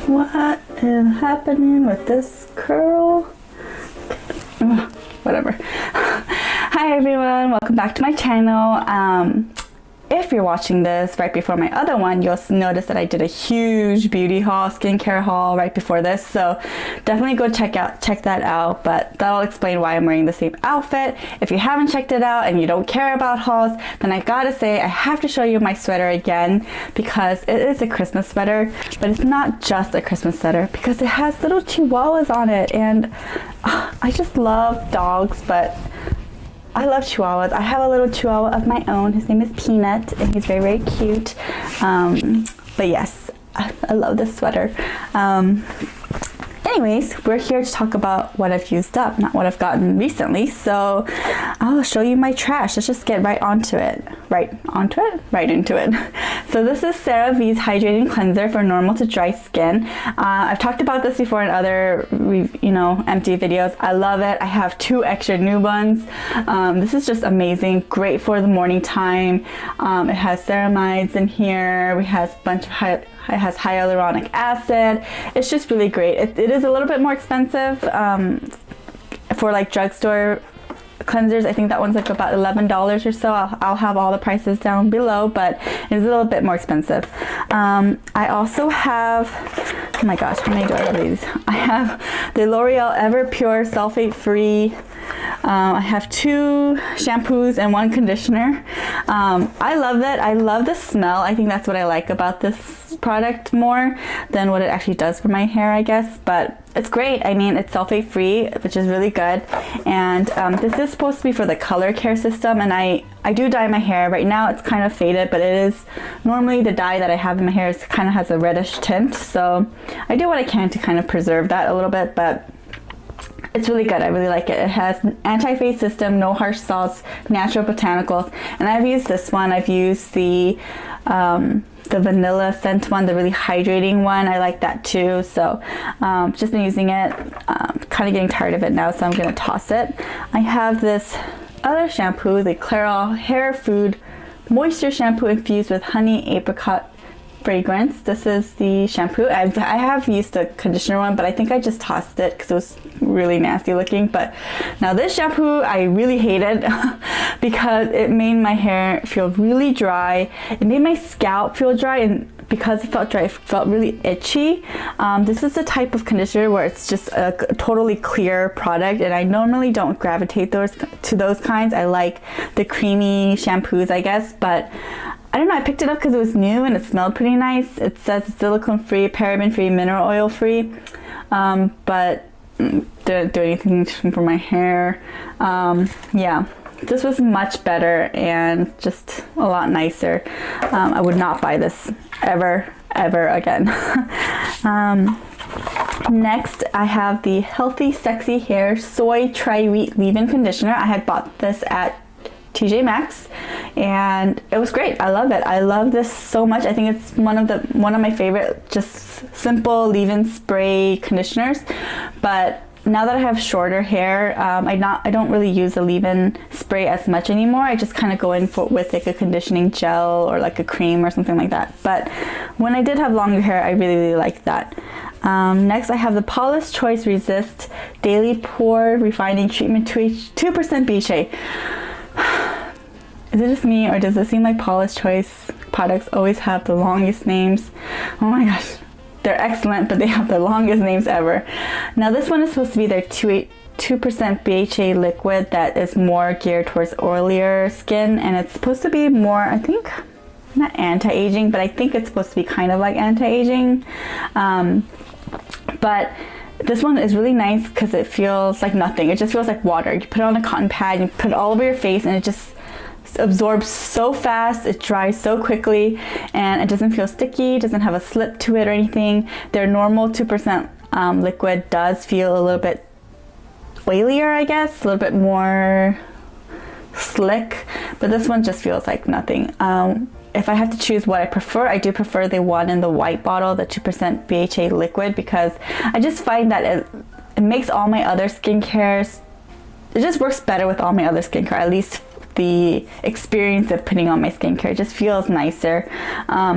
What is happening with this curl? Ugh, whatever. Hi everyone, welcome back to my channel. If you're watching this right before my other one, you'll notice that I did a huge beauty haul, skincare haul right before this. So definitely go check that out, but that'll explain why I'm wearing the same outfit. If you haven't checked it out and you don't care about hauls, then I gotta say I have to show you my sweater again because it is a Christmas sweater, but it's not just a Christmas sweater because it has little chihuahuas on it, and I just love dogs, but I love chihuahuas. I have a little chihuahua of my own. His name is Peanut, and he's very, very cute. But yes, I love this sweater. Anyways, we're here to talk about what I've used up, not what I've gotten recently. So I'll show you my trash. Let's just get right into it. Right into it. So this is CeraVe's Hydrating Cleanser for normal to dry skin. I've talked about this before in other, empty videos. I love it. I have 2 extra new ones. This is just amazing. Great for the morning time. It has ceramides in here. It has hyaluronic acid. It's just really great. It is a little bit more expensive for like drugstore cleansers. I think that one's like about $11 or so. I'll have all the prices down below, but it's a little bit more expensive. I also have, oh my gosh, how many do I have these? I have the LOreal Everpure sulfate free. I have 2 shampoos and 1 conditioner. I love it. I love the smell. I think that's what I like about this product more than what it actually does for my hair, I guess, but it's great. I mean, it's sulfate free, which is really good. And this is supposed to be for the color care system, and I do dye my hair. Right now it's kind of faded, but it is normally the dye that I have in my hair kind of has a reddish tint, so I do what I can to kind of preserve that a little bit, but it's really good. I really like it. It has an anti-fade system, no harsh salts, natural botanicals, and I've used this one. I've used the vanilla scent one, the really hydrating one. I like that too. So just been using it. Kind of getting tired of it now, so I'm gonna toss it. I have this other shampoo, the Clairol Hair Food Moisture Shampoo infused with honey apricot fragrance. This is the shampoo. I have used the conditioner one, but I think I just tossed it because it was really nasty looking. But now this shampoo I really hated because it made my hair feel really dry. It made my scalp feel dry, and because it felt dry, it felt really itchy. This is the type of conditioner where it's just a totally clear product, and I normally don't gravitate to those kinds. I like the creamy shampoos, I guess, but I don't know, I picked it up because it was new and it smelled pretty nice. It says it's silicone free, paraben free, mineral oil free, but didn't do anything for my hair. Yeah, this was much better and just a lot nicer. I would not buy this ever again. Next, I have the Healthy Sexy Hair Soy Tri-Wheat Leave-In Conditioner. I had bought this at TJ Maxx and it was great. I love it. I love this so much. I think it's one of my favorite just simple leave-in spray conditioners. But now that I have shorter hair, I don't really use the leave-in spray as much anymore. I just kind of go in with like a conditioning gel or like a cream or something like that. But when I did have longer hair, I really liked that. Next, I have the Paula's Choice Resist Daily Pore Refining Treatment 2% BHA. Is it just me, or does it seem like Paula's Choice products always have the longest names? Oh my gosh, they're excellent, but they have the longest names ever. Now this one is supposed to be their 2% BHA liquid that is more geared towards oilier skin, and it's supposed to be more, I think, not anti-aging, but I think it's supposed to be kind of like anti-aging. But this one is really nice because it feels like nothing. It just feels like water. You put it on a cotton pad, you put it all over your face, and it just absorbs so fast. It dries so quickly, and it doesn't feel sticky, doesn't have a slip to it or anything. Their normal 2% liquid does feel a little bit oilier, I guess, a little bit more slick, but this one just feels like nothing. If I have to choose what I prefer, I do prefer the one in the white bottle, the 2% BHA liquid, because I just find that it makes all my other skincares, it just works better with all my other skincare, at least the experience of putting on my skincare. It just feels nicer.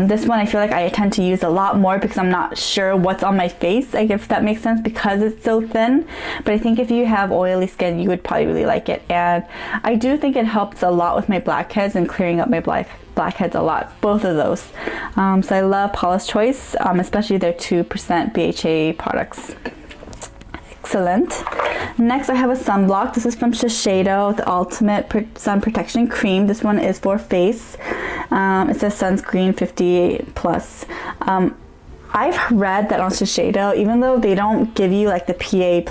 This one I feel like I tend to use a lot more because I'm not sure what's on my face, like if that makes sense, because it's so thin. But I think if you have oily skin, you would probably really like it. And I do think it helps a lot with my blackheads and clearing up my blackheads a lot, both of those. So I love Paula's Choice, especially their 2% BHA products. Excellent. Next I have a sunblock. This is from Shiseido, the Ultimate Sun Protection Cream. This one is for face. It says sunscreen 50 plus. I've read that on Shiseido, even though they don't give you like the PA+++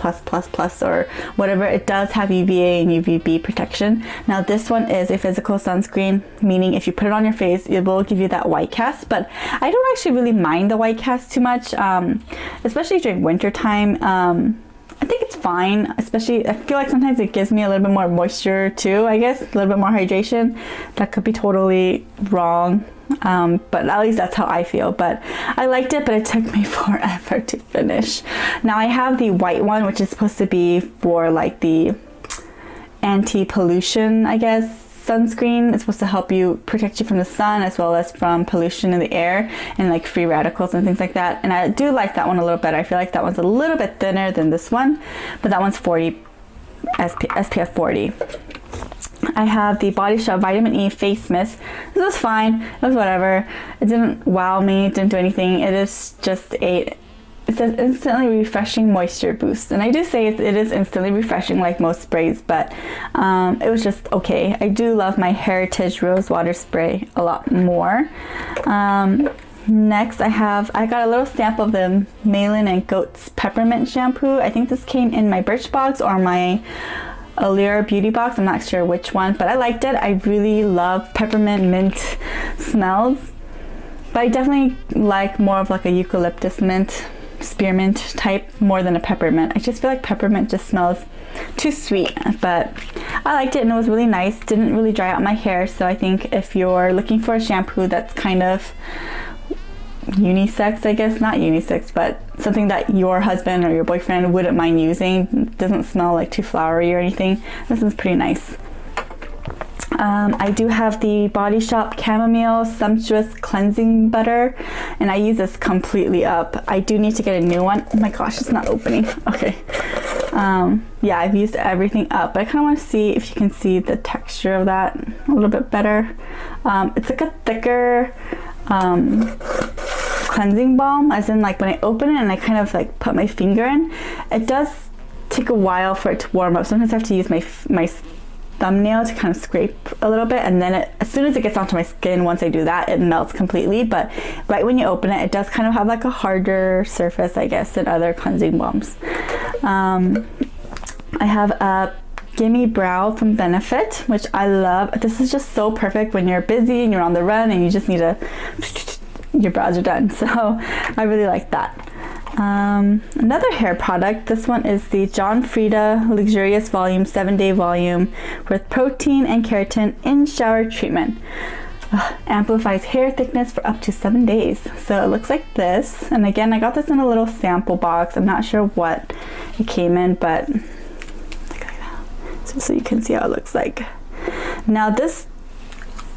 or whatever, it does have UVA and UVB protection. Now this one is a physical sunscreen, meaning if you put it on your face, it will give you that white cast, but I don't actually really mind the white cast too much, especially during winter time. I think it's fine, especially I feel like sometimes it gives me a little bit more moisture too, I guess, a little bit more hydration. That could be totally wrong, but at least that's how I feel. But I liked it, but it took me forever to finish. Now I have the white one, which is supposed to be for like the anti-pollution, I guess, sunscreen. It's supposed to help you, protect you from the sun as well as from pollution in the air and like free radicals and things like that. And I do like that one a little better. I feel like that one's a little bit thinner than this one, but that one's 40 SPF 40. I have the Bodyshell Vitamin E Face Mist. This was fine. It was whatever. It didn't wow me. It didn't do anything. It is just it says instantly refreshing moisture boost, and I do say it is instantly refreshing like most sprays, but it was just okay. I do love my Heritage Rose Water Spray a lot more. Next I got a little sample of the Malin and Goetz Peppermint shampoo. I think this came in my Birchbox or my Allure beauty box. I'm not sure which one, but I liked it. I really love peppermint mint smells, but I definitely like more of like a eucalyptus mint, spearmint type more than a peppermint. I just feel like peppermint just smells too sweet, but I liked it and it was really nice. Didn't really dry out my hair, so I think if you're looking for a shampoo that's kind of unisex, I guess, not unisex, but something that your husband or your boyfriend wouldn't mind using, doesn't smell like too flowery or anything, this is pretty nice. I do have the Body Shop Chamomile Sumptuous Cleansing Butter, and I use this completely up. I do need to get a new one. Oh my gosh, it's not opening. Okay. Yeah, I've used everything up, but I kind of want to see if you can see the texture of that a little bit better. It's like a thicker cleansing balm, as in like when I open it and I kind of like put my finger in, it does take a while for it to warm up. Sometimes I have to use my thumbnail to kind of scrape a little bit, and then as soon as it gets onto my skin, once I do that, it melts completely. But right when you open it, it does kind of have like a harder surface, I guess, than other cleansing balms. I have a Gimme Brow from Benefit, which I love. This is just so perfect when you're busy and you're on the run and you just need your brows are done. So I really like that. Another hair product, this one is the Frieda Luxurious Volume 7-Day Volume with protein and keratin in shower treatment. Amplifies hair thickness for up to 7 days. So it looks like this, and again, I got this in a little sample box. I'm not sure what it came in, but so you can see how it looks like. Now this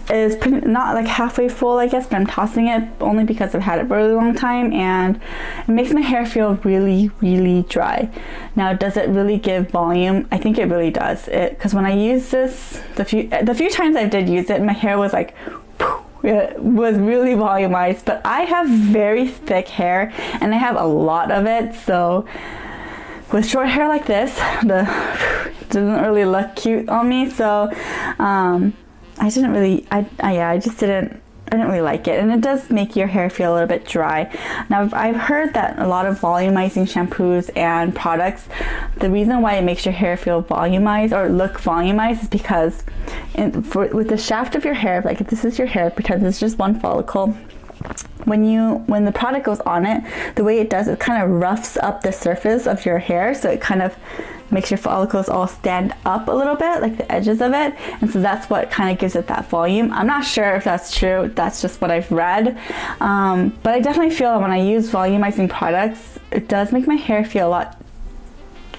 is pretty, not like halfway full, I guess, but I'm tossing it only because I've had it for a really long time and it makes my hair feel really, really dry. Now, does it really give volume? I think it really does. Because when I use this, the few times I did use it, my hair was like, it was really volumized, but I have very thick hair and I have a lot of it, so with short hair like this, it doesn't really look cute on me, so I didn't really like it, and it does make your hair feel a little bit dry. Now, I've heard that a lot of volumizing shampoos and products, the reason why it makes your hair feel volumized or look volumized is because with the shaft of your hair, like if this is your hair, pretend it's just one follicle, when the product goes on it, the way it does, it kind of roughs up the surface of your hair, so it kind of makes your follicles all stand up a little bit, like the edges of it, and so that's what kind of gives it that volume. I'm not sure if that's true, that's just what I've read, but I definitely feel that when I use volumizing products, it does make my hair feel a lot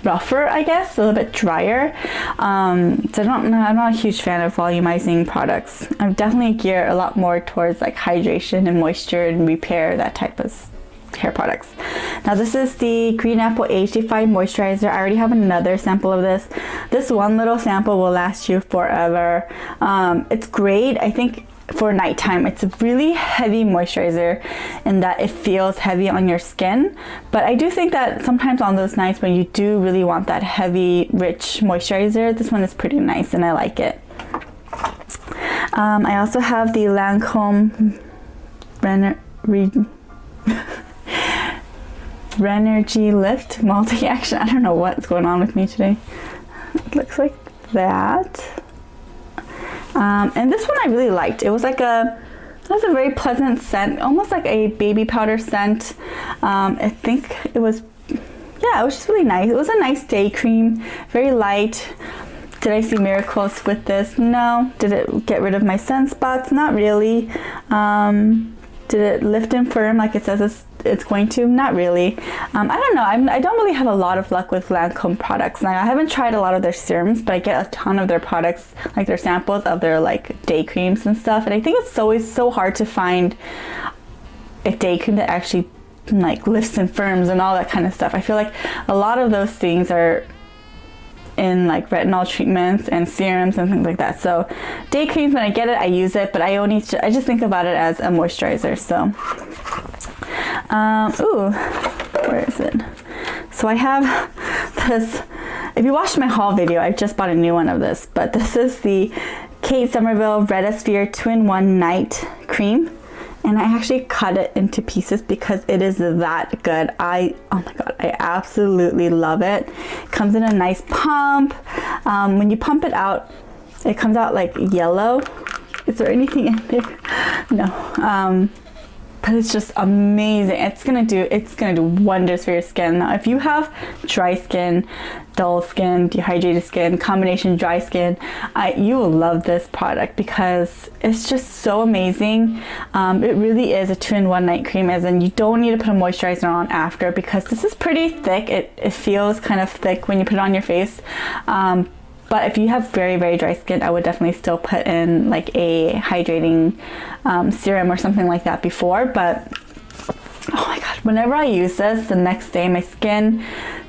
rougher, I guess, a little bit drier. So I'm not a huge fan of volumizing products. I'm definitely geared a lot more towards like hydration and moisture and repair, that type of hair products. Now this is the Green Apple HD5 moisturizer. I already have another sample of this. This one little sample will last you forever. It's great, I think, for nighttime. It's a really heavy moisturizer in that it feels heavy on your skin, but I do think that sometimes on those nights when you do really want that heavy, rich moisturizer, this one is pretty nice and I like it. I also have the Lancome Renergy Lift Multi-Action. I don't know what's going on with me today. It looks like that. And this one I really liked. It was like it was a very pleasant scent, almost like a baby powder scent. I think it was, yeah, it was just really nice. It was a nice day cream, very light. Did I see miracles with this? No. Did it get rid of my sunspots? Not really. Did it lift and firm like it says it's going to? Not really. I don't know. I don't really have a lot of luck with Lancome products. Now, I haven't tried a lot of their serums, but I get a ton of their products, like their samples of their like day creams and stuff. And I think it's always so hard to find a day cream that actually like lifts and firms and all that kind of stuff. I feel like a lot of those things are in like retinol treatments and serums and things like that. So day creams, when I get it, I use it, but I just think about it as a moisturizer. So ooh, where is it? So I have this, if you watched my haul video, I just bought a new one of this, but this is the Kate Somerville Retisphere 2-in-1 Night Cream. And I actually cut it into pieces because it is that good. Oh my god, I absolutely love it. It comes in a nice pump. When you pump it out, it comes out like yellow. Is there anything in there? No. But it's just amazing. It's gonna do wonders for your skin. Now, if you have dry skin, dull skin, dehydrated skin, combination dry skin, you will love this product because it's just so amazing. It really is a 2-in-1 night cream, as in you don't need to put a moisturizer on after, because this is pretty thick. It feels kind of thick when you put it on your face. But if you have very, very dry skin, I would definitely still put in like a hydrating serum or something like that before. But oh my god, whenever I use this, the next day my skin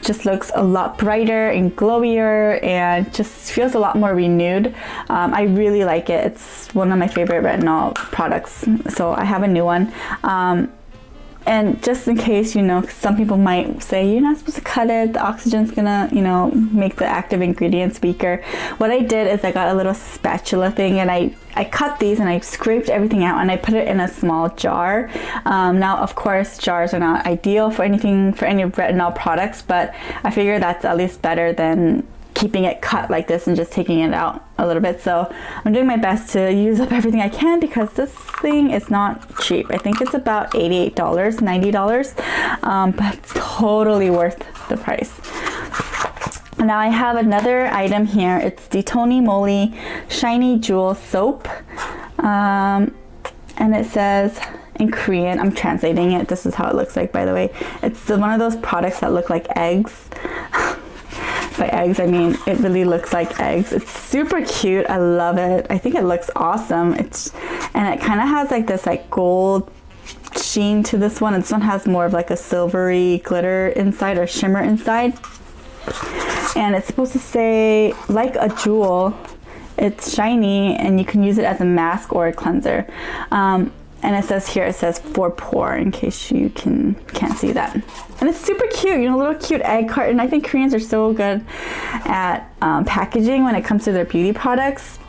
just looks a lot brighter and glowier and just feels a lot more renewed. I really like it. It's one of my favorite retinol products. So I have a new one. And just in case, you know, some people might say you're not supposed to cut it, the oxygen's gonna, you know, make the active ingredients weaker. What I did is I got a little spatula thing and I cut these and I scraped everything out and I put it in a small jar. Now, of course, jars are not ideal for any retinol products, but I figure that's at least better than keeping it cut like this and just taking it out a little bit. So I'm doing my best to use up everything I can because this thing is not cheap. I think it's about $88, $90, but it's totally worth the price. Now I have another item here. It's the Toni Moly Shiny Jewel Soap. And it says in Korean, I'm translating it. This is how it looks like, by the way. It's one of those products that look like eggs. By eggs, I mean it really looks like eggs. It's super cute. I love it. I think it looks awesome. And it kind of has like this like gold sheen to this one. This one has more of like a silvery glitter inside or shimmer inside. And it's supposed to say like a jewel. It's shiny and you can use it as a mask or a cleanser. And it says here, it says for Pore, in case you can't see that. And it's super cute, you know, little cute egg carton. I think Koreans are so good at packaging when it comes to their beauty products.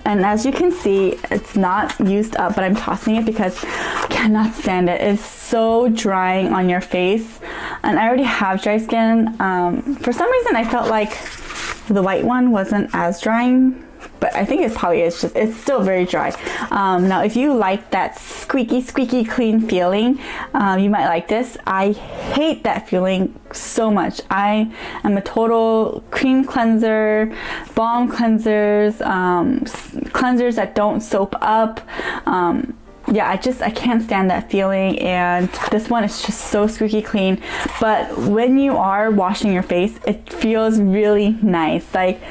And as you can see, it's not used up, but I'm tossing it because I cannot stand it. It's so drying on your face. And I already have dry skin. For some reason, I felt like the white one wasn't as drying, but I think it probably is just, it's still very dry. Now, if you like that squeaky clean feeling, you might like this. I hate that feeling so much. I am a total cream cleanser, balm cleansers, cleansers that don't soap up. yeah, I can't stand that feeling, and this one is just so squeaky clean. But when you are washing your face, it feels really nice. Like,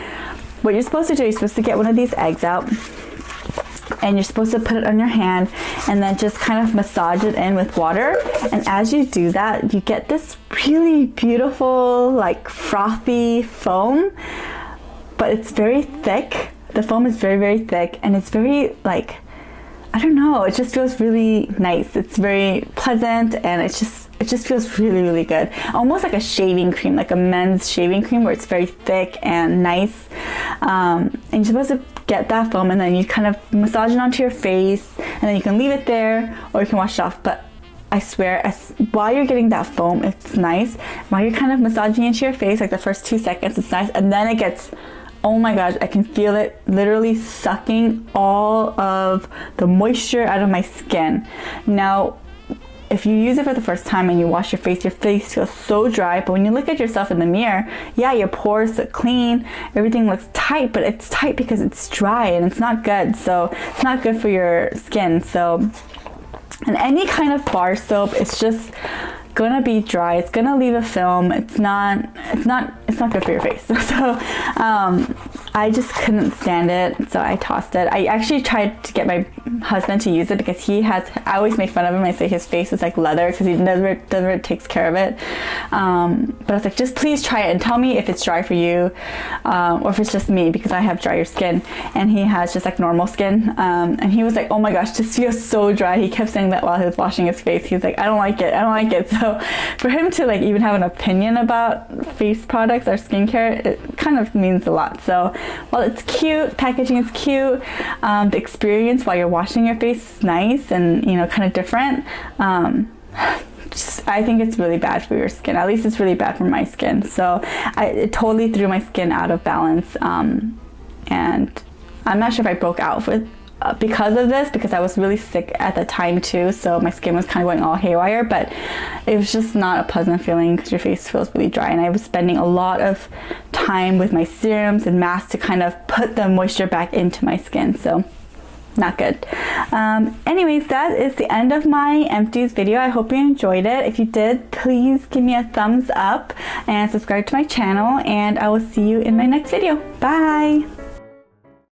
what you're supposed to do, you're supposed to get one of these eggs out, and you're supposed to put it on your hand and then just kind of massage it in with water. And as you do that, you get this really beautiful, like frothy foam, but it's very thick. The foam is very, very thick, and it's very, like, I don't know, it just feels really nice. It's very pleasant, and it just feels really, really good. Almost like a shaving cream, like a men's shaving cream, where it's very thick and nice. And you're supposed to get that foam, and then you kind of massage it onto your face, and then you can leave it there, or you can wash it off. But I swear, while you're getting that foam, it's nice. While you're kind of massaging into your face, like the first 2 seconds, it's nice, and then it gets, oh my gosh, I can feel it literally sucking all of the moisture out of my skin. Now, if you use it for the first time and you wash your face feels so dry, but when you look at yourself in the mirror, yeah, your pores look clean, everything looks tight, but it's tight because it's dry and it's not good. So it's not good for your skin. So, and any kind of bar soap, it's just gonna be dry, it's gonna leave a film, it's not good for your face. So I just couldn't stand it, so I tossed it. I actually tried to get my husband to use it because I always make fun of him. I say his face is like leather because he never takes care of it. But I was like, just please try it and tell me if it's dry for you, or if it's just me, because I have drier skin and he has just like normal skin. And he was like, oh my gosh, this feels so dry. He kept saying that while he was washing his face. He was like, I don't like it. So for him to like even have an opinion about face products or skincare, it kind of means a lot. So while it's cute, packaging is cute, the experience while you're washing your face is nice and, you know, kind of different. I think it's really bad for your skin. At least it's really bad for my skin. So it totally threw my skin out of balance. And I'm not sure if I broke out because of this, because I was really sick at the time too, so my skin was kind of going all haywire. But it was just not a pleasant feeling because your face feels really dry, and I was spending a lot of time with my serums and masks to kind of put the moisture back into my skin, so not good. Anyways, that is the end of my Empties video. I hope you enjoyed it. If you did, please give me a thumbs up and subscribe to my channel, and I will see you in my next video. Bye!